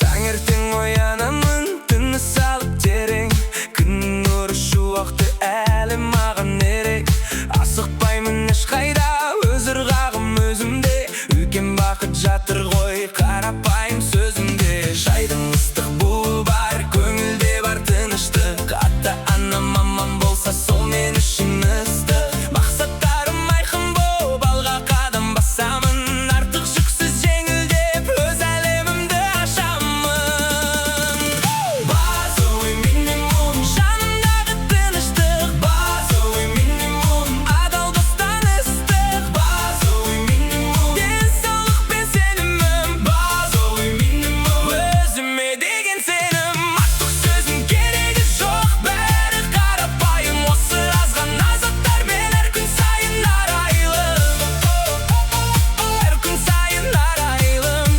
Таңертең оянамын, тыныс алып терең, күннің нұры шуақты әлі маған ерек. Асықпаймын ешқайда, өз ырғағым өзімде, үлкен бақыт жатыр ғой қарапайым сөзімде. Шайдың ыстық буы бар, көңілде бар тыныштық, ата-анам аман болса сол мен үшін ыстық. Мақсаттарым айқын боп алға қадам басамын, артық жүксіз жеңілдеп өз әлемімді ашамын. Базовый минимум, жанымдағы тыныштық. Базовый минимум, адал достан ыстық. Базовый минимум, денсаулық пен сенімім. Базовый минимум, өзіме деген сенім. Артық сөздің керегі жоқ, бәрі қарапайым. Осы аз ғана заттармен әр күн сайын арайлым. Әр күн сайын арайлым.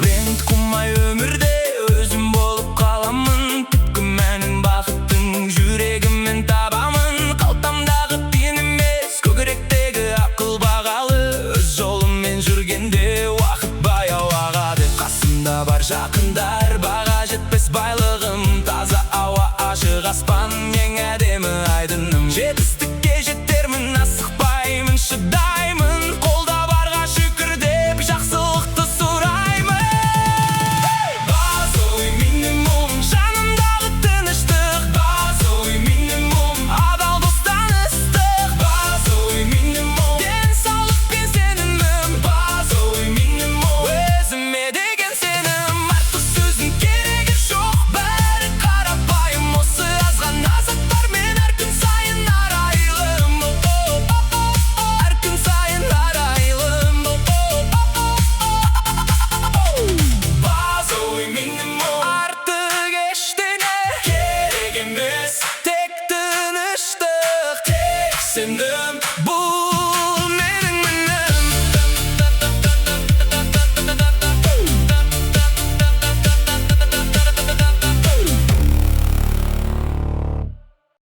Бренд қумай өмірде өзім болып қаламын. Түпкі мәнін бақыттың жүрегіммен табамын. Қалтамдағы тиын емес, көкіректегі ақыл бағалы. Өз жолыммен жүргенде уақыт баяу ағады. Қасымда бар жақындар, баға жетпес байлық.